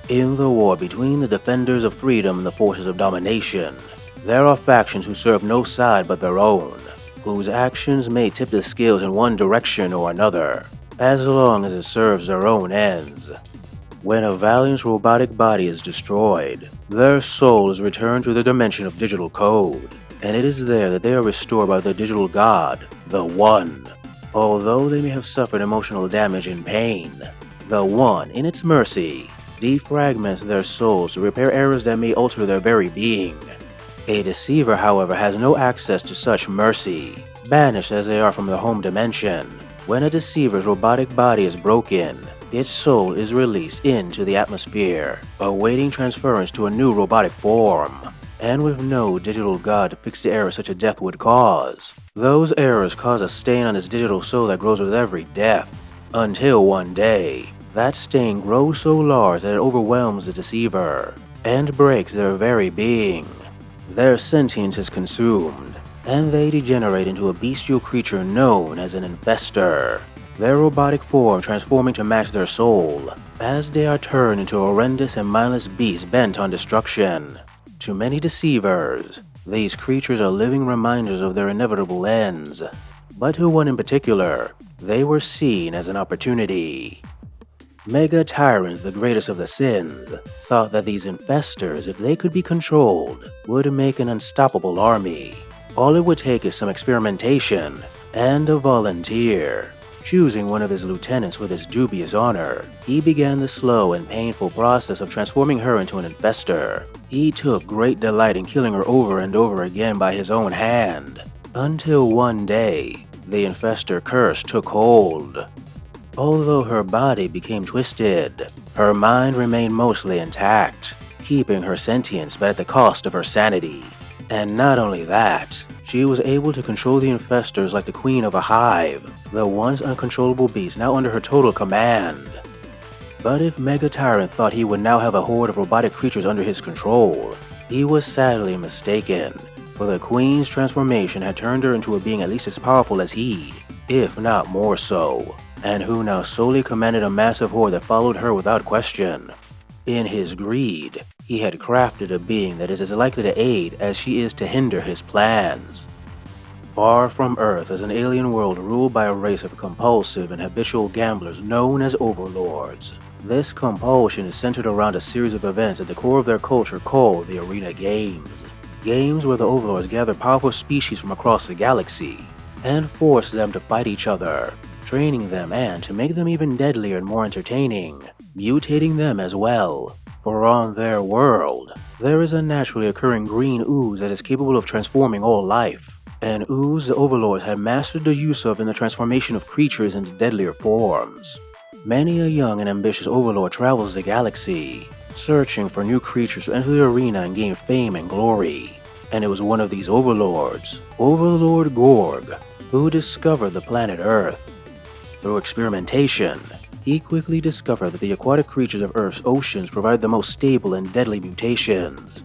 In the war between the defenders of freedom and the forces of domination, there are factions who serve no side but their own, whose actions may tip the scales in one direction or another, as long as it serves their own ends. When a valiant robotic body is destroyed, their soul is returned to the dimension of digital code, and it is there that they are restored by the digital god, the One. Although they may have suffered emotional damage and pain, the One, in its mercy, defragments their souls to repair errors that may alter their very being. A deceiver, however, has no access to such mercy, banished as they are from the home dimension. When a deceiver's robotic body is broken, its soul is released into the atmosphere, awaiting transference to a new robotic form. And with no digital god to fix the errors such a death would cause, those errors cause a stain on its digital soul that grows with every death, until one day, that stain grows so large that it overwhelms the deceiver, and breaks their very being. Their sentience is consumed, and they degenerate into a bestial creature known as an infestor, their robotic form transforming to match their soul, as they are turned into horrendous and mindless beasts bent on destruction. To many deceivers, these creatures are living reminders of their inevitable ends, but to one in particular, they were seen as an opportunity. Mega Tyrant, the greatest of the sins, thought that these infestors, if they could be controlled, would make an unstoppable army. All it would take is some experimentation and a volunteer. Choosing one of his lieutenants with his dubious honor, he began the slow and painful process of transforming her into an infestor. He took great delight in killing her over and over again by his own hand, until one day, the infestor curse took hold. Although her body became twisted, her mind remained mostly intact, keeping her sentience but at the cost of her sanity. And not only that, she was able to control the infestors like the queen of a hive, the once uncontrollable beast now under her total command. But if Mega Tyrant thought he would now have a horde of robotic creatures under his control, he was sadly mistaken, for the queen's transformation had turned her into a being at least as powerful as he, if not more so, and who now solely commanded a massive horde that followed her without question. In his greed, he had crafted a being that is as likely to aid as she is to hinder his plans. Far from Earth is an alien world ruled by a race of compulsive and habitual gamblers known as Overlords. This compulsion is centered around a series of events at the core of their culture called the Arena Games. Games where the Overlords gather powerful species from across the galaxy and force them to fight each other, training them and, to make them even deadlier and more entertaining, mutating them as well. For on their world, there is a naturally occurring green ooze that is capable of transforming all life, an ooze the Overlords had mastered the use of in the transformation of creatures into deadlier forms. Many a young and ambitious Overlord travels the galaxy, searching for new creatures to enter the arena and gain fame and glory. And it was one of these Overlords, Overlord Gorg, who discovered the planet Earth. Through experimentation, he quickly discovered that the aquatic creatures of Earth's oceans provide the most stable and deadly mutations.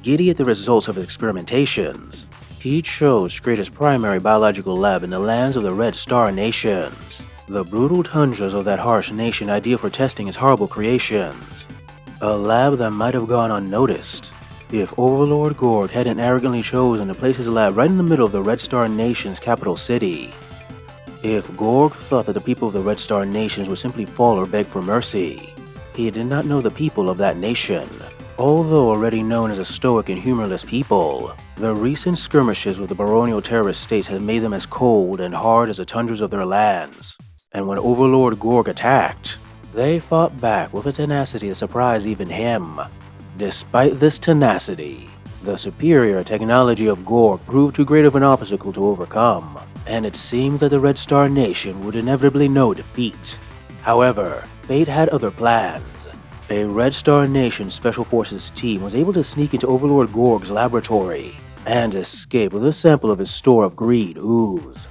Giddy at the results of his experimentations, he chose to create his primary biological lab in the lands of the Red Star Nations, the brutal tundras of that harsh nation ideal for testing his horrible creations. A lab that might have gone unnoticed if Overlord Gorg hadn't arrogantly chosen to place his lab right in the middle of the Red Star Nation's capital city. If Gorg thought that the people of the Red Star Nations would simply fall or beg for mercy, he did not know the people of that nation. Although already known as a stoic and humorless people, the recent skirmishes with the baronial terrorist states had made them as cold and hard as the tundras of their lands. And when Overlord Gorg attacked, they fought back with a tenacity that surprised even him. Despite this tenacity, the superior technology of Gorg proved too great of an obstacle to overcome, and it seemed that the Red Star Nation would inevitably know defeat. However, fate had other plans. A Red Star Nation Special Forces team was able to sneak into Overlord Gorg's laboratory and escape with a sample of his store of green ooze.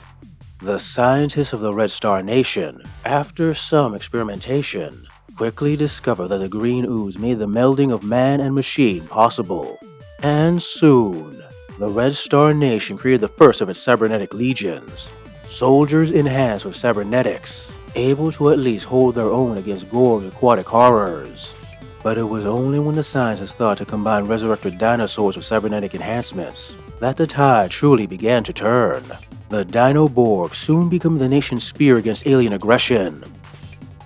The scientists of the Red Star Nation, after some experimentation, quickly discovered that the green ooze made the melding of man and machine possible. And soon, the Red Star Nation created the first of its cybernetic legions, soldiers enhanced with cybernetics, able to at least hold their own against Gorg's aquatic horrors. But it was only when the scientists thought to combine resurrected dinosaurs with cybernetic enhancements that the tide truly began to turn. The Dinoborg soon became the nation's spear against alien aggression.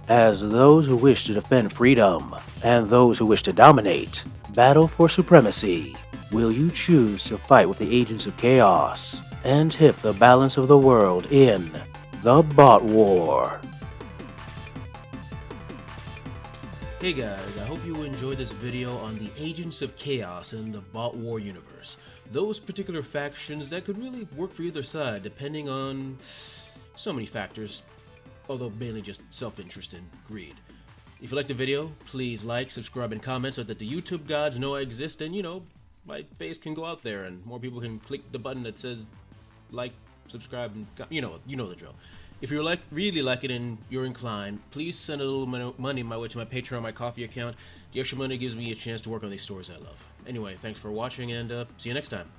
As those who wish to defend freedom and those who wish to dominate battle for supremacy, will you choose to fight with the agents of chaos and tip the balance of the world in the Bot War? Hey guys, I hope you enjoyed this video on the Agents of Chaos in the Bot War universe. Those particular factions that could really work for either side depending on so many factors, although mainly just self-interest and greed. If you liked the video, please like, subscribe, and comment so that the YouTube gods know I exist and, my face can go out there and more people can click the button that says like, subscribe, and you know the drill. If you really like it and you're inclined, please send a little money my way to my Patreon or my Coffee account. The extra money gives me a chance to work on these stories I love. Anyway, thanks for watching and see you next time.